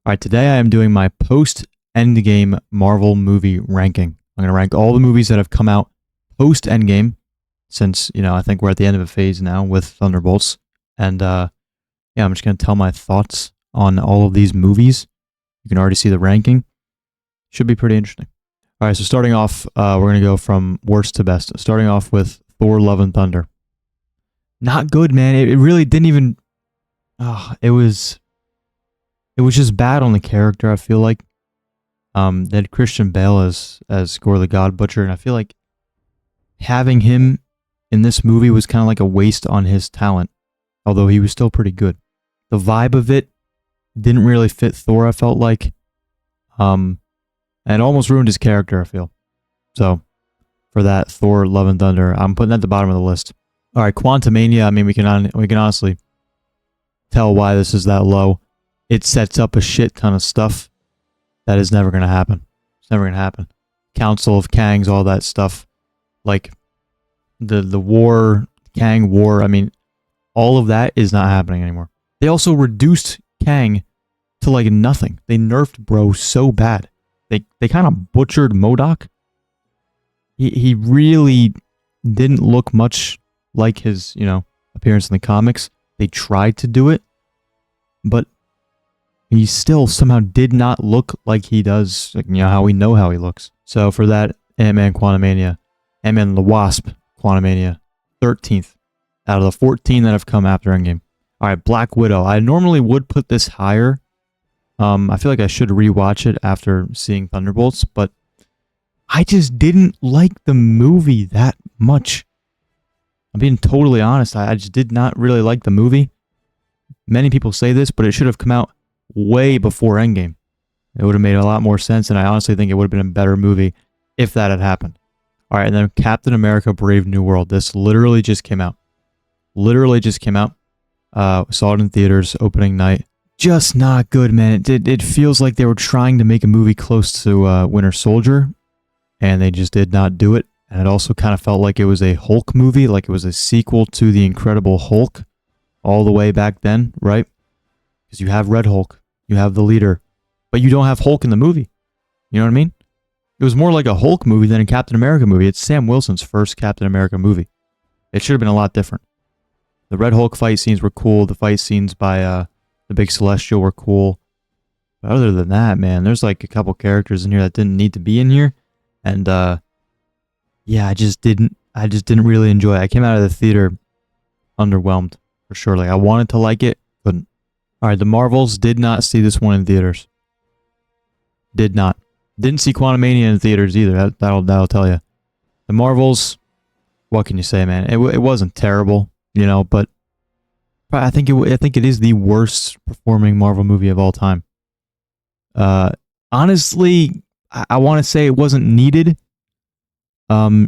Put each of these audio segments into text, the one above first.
All right, today I am doing my post-Endgame Marvel movie ranking. I'm going to rank all the movies that have come out post-Endgame, since, I think we're at the end of a phase now with Thunderbolts. And, I'm just going to tell my thoughts on all of these movies. You can already see the ranking. Should be pretty interesting. All right, so starting off, we're going to go from worst to best. Starting off with Thor: Love and Thunder. Not good, man. It really didn't even... It was just bad on the character, I feel like. They had Christian Bale as Gore the God Butcher, and I feel like having him in this movie was kind of like a waste on his talent, although he was still pretty good. The vibe of it didn't really fit Thor, I felt like. And it almost ruined his character, I feel. So, for that, Thor: Love and Thunder, I'm putting that at the bottom of the list. All right, Quantumania, I mean, we can honestly tell why this is that low. It sets up a shit ton of stuff that is never going to happen. It's never going to happen. Council of Kangs, all that stuff. Like, the war, Kang War, I mean, all of that is not happening anymore. They also reduced Kang to, like, nothing. They nerfed Bro so bad. They kind of butchered MODOK. He really didn't look much like his, appearance in the comics. They tried to do it, but he still somehow did not look like he does, how we know how he looks. So for that, Ant-Man Quantumania, Ant-Man and the Wasp Quantumania, 13th out of the 14 that have come after Endgame. All right, Black Widow. I normally would put this higher. I feel like I should rewatch it after seeing Thunderbolts, but I just didn't like the movie that much. I'm being totally honest. I just did not really like the movie. Many people say this, but it should have come out way before Endgame. It would have made a lot more sense, and I honestly think it would have been a better movie if that had happened. All right, and then Captain America: Brave New World. This literally just came out. Saw it in theaters opening night. Just not good, man. It feels like they were trying to make a movie close to Winter Soldier, and they just did not do it. And it also kind of felt like it was a Hulk movie, like it was a sequel to The Incredible Hulk all the way back then, right? Because you have Red Hulk, you have the leader, but you don't have Hulk in the movie. You know what I mean? It was more like a Hulk movie than a Captain America movie. It's Sam Wilson's first Captain America movie. It should have been a lot different. The Red Hulk fight scenes were cool. The fight scenes by the Big Celestial were cool. But other than that, man, there's like a couple characters in here that didn't need to be in here. And I just didn't really enjoy it. I came out of the theater underwhelmed, for sure. Like, I wanted to like it, couldn't. All right, the Marvels, did not see this one in theaters. Did not. Didn't see Quantumania in theaters either. That'll tell you. The Marvels, what can you say, man? It wasn't terrible, but I think it is the worst performing Marvel movie of all time. Honestly, I want to say it wasn't needed.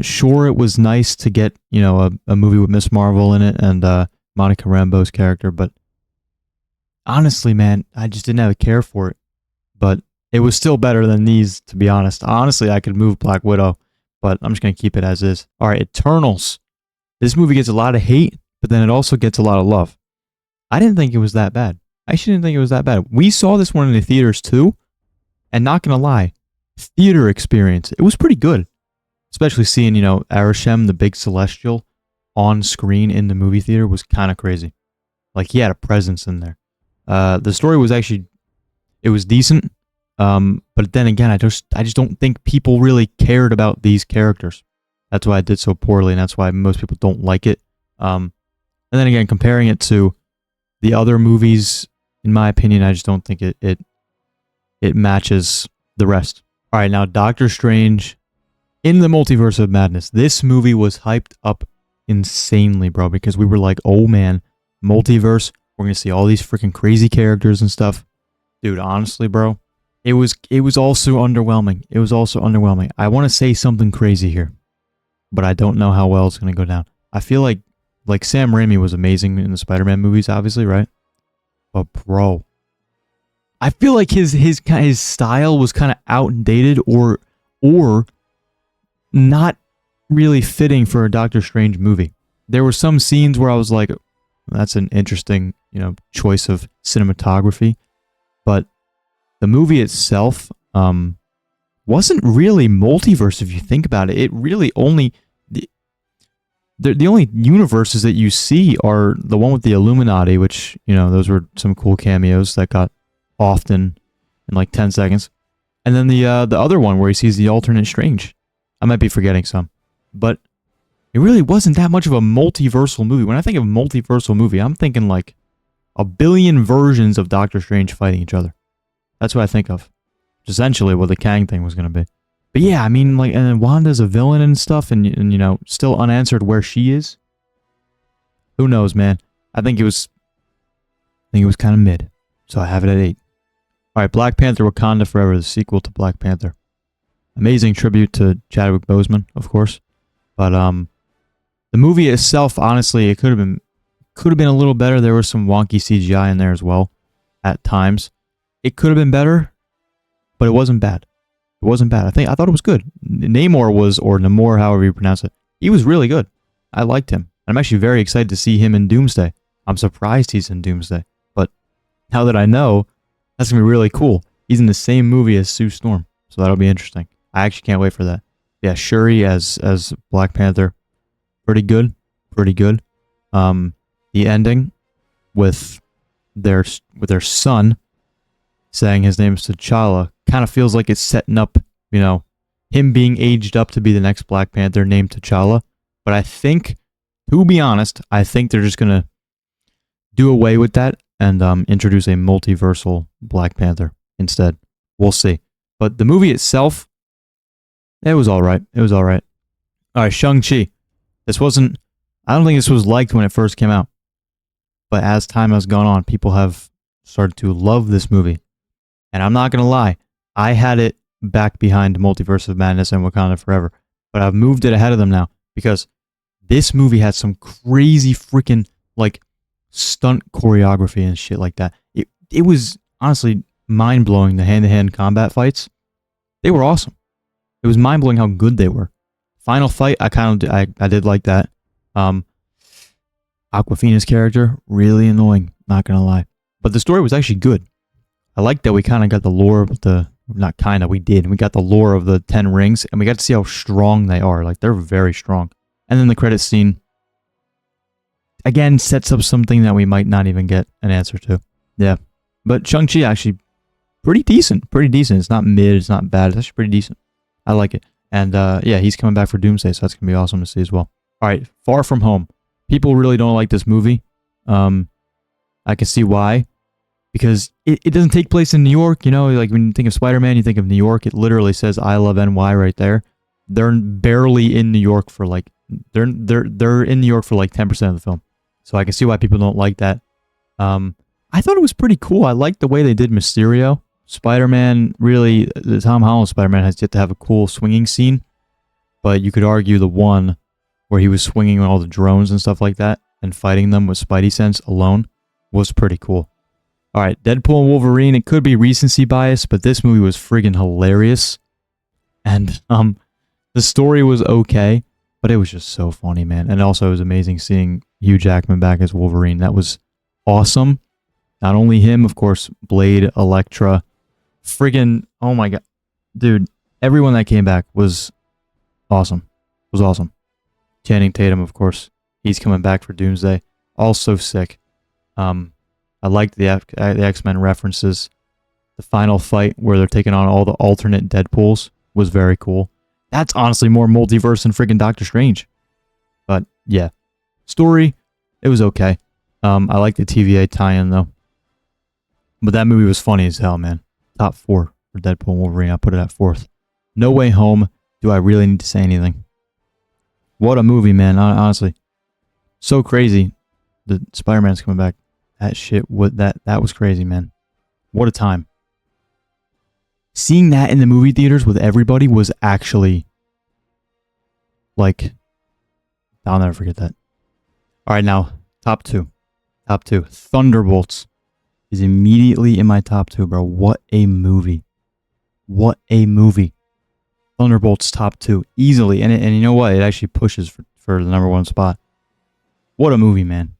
Sure, it was nice to get, a movie with Miss Marvel in it and Monica Rambeau's character, but honestly, man, I just didn't have a care for it. But it was still better than these, to be honest. Honestly, I could move Black Widow, but I'm just going to keep it as is. All right, Eternals. This movie gets a lot of hate, but then it also gets a lot of love. I didn't think it was that bad. I actually didn't think it was that bad. We saw this one in the theaters too, and not going to lie, theater experience, it was pretty good. Especially seeing, Arishem, the Big Celestial, on screen in the movie theater was kind of crazy. Like, he had a presence in there. The story was actually, it was decent. But then again, I just don't think people really cared about these characters. That's why it did so poorly, and that's why most people don't like it. And then again, comparing it to the other movies, in my opinion, I just don't think it matches the rest. All right, now Doctor Strange in the Multiverse of Madness. This movie was hyped up insanely, bro, because we were like, oh man, multiverse, we're going to see all these freaking crazy characters and stuff. Dude, honestly, bro, it was also underwhelming. It was also underwhelming. I want to say something crazy here, but I don't know how well it's going to go down. I feel like Sam Raimi was amazing in the Spider-Man movies, obviously, right? But bro, I feel like his style was kind of outdated or not really fitting for a Doctor Strange movie. There were some scenes where I was like, that's an interesting, choice of cinematography, but the movie itself wasn't really multiverse if you think about it. It really only the only universes that you see are the one with the Illuminati, which, you know, those were some cool cameos that got offed in like 10 seconds. And then the other one where he sees the alternate Strange. I might be forgetting some. But it really wasn't that much of a multiversal movie. When I think of multiversal movie, I'm thinking like a billion versions of Doctor Strange fighting each other. That's what I think of. Essentially what the Kang thing was going to be. But yeah, I mean, like, and then Wanda's a villain and stuff, and you know, still unanswered where she is. Who knows, man? I think it was kind of mid, so I have it at 8. All right, Black Panther: Wakanda Forever, the sequel to Black Panther. Amazing tribute to Chadwick Boseman, of course. But the movie itself, honestly, it could have been a little better. There was some wonky CGI in there as well, at times. It could have been better, but it wasn't bad. It wasn't bad. I thought it was good. Namor was, or Namor, however you pronounce it, he was really good. I liked him. I'm actually very excited to see him in Doomsday. I'm surprised he's in Doomsday. But now that I know, that's going to be really cool. He's in the same movie as Sue Storm, so that'll be interesting. I actually can't wait for that. Yeah, Shuri as Black Panther, pretty good. Pretty good. The ending with their son saying his name is T'Challa kind of feels like it's setting up, you know, him being aged up to be the next Black Panther named T'Challa. But I think, to be honest, I think they're just going to do away with that and introduce a multiversal Black Panther instead. We'll see. But the movie itself, it was all right. It was all right. All right, Shang-Chi. I don't think this was liked when it first came out. But as time has gone on, people have started to love this movie. And I'm not going to lie, I had it back behind Multiverse of Madness and Wakanda Forever. But I've moved it ahead of them now because this movie had some crazy freaking, like, stunt choreography and shit like that. It was honestly mind-blowing, the hand-to-hand combat fights. They were awesome. It was mind-blowing how good they were. Final fight, I did like that. Awkwafina's character, really annoying, not gonna lie. But the story was actually good. I like that we kind of got the lore of we got the lore of the 10 rings, and we got to see how strong they are. Like, they're very strong. And then the credits scene, again, sets up something that we might not even get an answer to. Yeah. But Shang-Chi, actually, pretty decent. It's not mid, it's not bad, it's actually pretty decent. I like it. And, yeah, he's coming back for Doomsday, so that's going to be awesome to see as well. All right, Far From Home. People really don't like this movie. I can see why. Because it doesn't take place in New York, you know, like when you think of Spider-Man, you think of New York, it literally says I love NY right there. They're barely in New York for like, they're in New York for like 10% of the film. So I can see why people don't like that. I thought it was pretty cool. I liked the way they did Mysterio. Spider-Man, really, the Tom Holland Spider-Man has yet to have a cool swinging scene. But you could argue the one where he was swinging on all the drones and stuff like that and fighting them with Spidey sense alone was pretty cool. All right, Deadpool and Wolverine, it could be recency bias, but this movie was friggin' hilarious. And the story was okay, but it was just so funny, man. And also, it was amazing seeing Hugh Jackman back as Wolverine. That was awesome. Not only him, of course, Blade, Elektra, friggin', oh my god. Dude, everyone that came back was awesome. Was awesome. Channing Tatum, of course. He's coming back for Doomsday. Also sick. I liked the X-Men references. The final fight where they're taking on all the alternate Deadpools was very cool. That's honestly more multiverse than friggin' Doctor Strange. But yeah. Story, it was okay. I like the TVA tie-in though. But that movie was funny as hell, man. Top 4 for Deadpool and Wolverine. I put it at 4th. No Way Home. Do I really need to say anything? What a movie, man. Honestly. So crazy. The Spider-Man's coming back. That shit, that was crazy, man. What a time. Seeing that in the movie theaters with everybody was actually, like, I'll never forget that. All right, now, top 2. Top 2. Thunderbolts is immediately in my top 2, bro. What a movie. What a movie. Thunderbolts top 2. Easily. And you know what? It actually pushes for the number 1 spot. What a movie, man.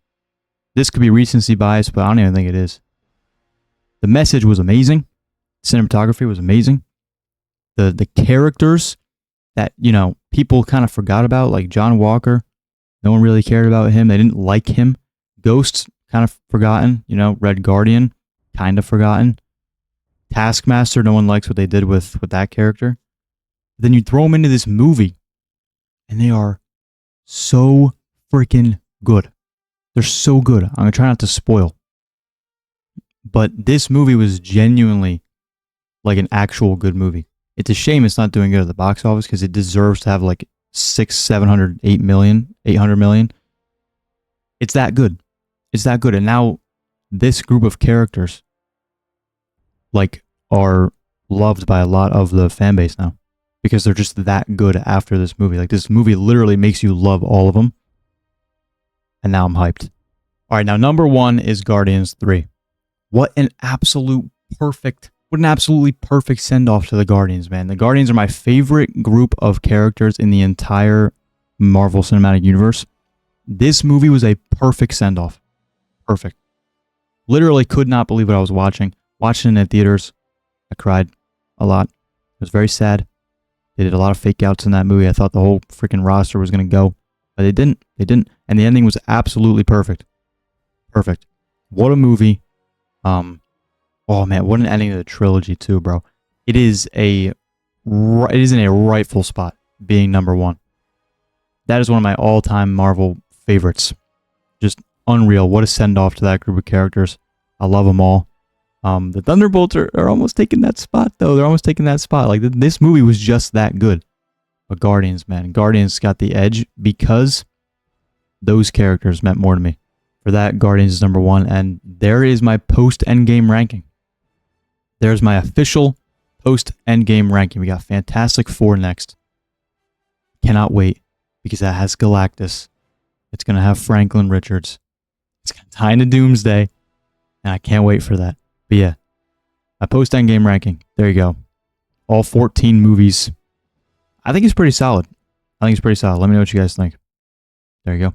This could be recency bias, but I don't even think it is. The message was amazing. Cinematography was amazing. The characters that, people kind of forgot about, like John Walker, no one really cared about him. They didn't like him. Ghost, kind of forgotten. Red Guardian, kind of forgotten. Taskmaster, no one likes what they did with that character. But then you throw them into this movie, and they are so freaking good. They're so good. I'm going to try not to spoil. But this movie was genuinely like an actual good movie. It's a shame it's not doing good at the box office because it deserves to have like 700, 800 million. It's that good. It's that good. And now this group of characters like are loved by a lot of the fan base now because they're just that good after this movie. Like this movie literally makes you love all of them. And now I'm hyped. All right, now number 1 is Guardians 3. What an absolutely perfect send-off to the Guardians, man. The Guardians are my favorite group of characters in the entire Marvel Cinematic Universe. This movie was a perfect send-off. Perfect. Literally could not believe what I was watching. Watching it in theaters. I cried a lot. It was very sad. They did a lot of fake outs in that movie. I thought the whole freaking roster was going to go. But they didn't. They didn't. And the ending was absolutely perfect. Perfect. What a movie. Oh man, what an ending to the trilogy too, bro. It is in a rightful spot, being number 1. That is one of my all-time Marvel favorites. Just unreal. What a send-off to that group of characters. I love them all. The Thunderbolts are almost taking that spot, though. They're almost taking that spot. Like, this movie was just that good. But Guardians, man. Guardians got the edge because those characters meant more to me. For that, Guardians is number 1. And there is my post-Endgame ranking. There's my official post-Endgame ranking. We got Fantastic Four next. Cannot wait because that has Galactus. It's going to have Franklin Richards. It's going to tie into Doomsday. And I can't wait for that. But yeah, my post-Endgame ranking. There you go. All 14 movies. I think it's pretty solid. Let me know what you guys think. There you go.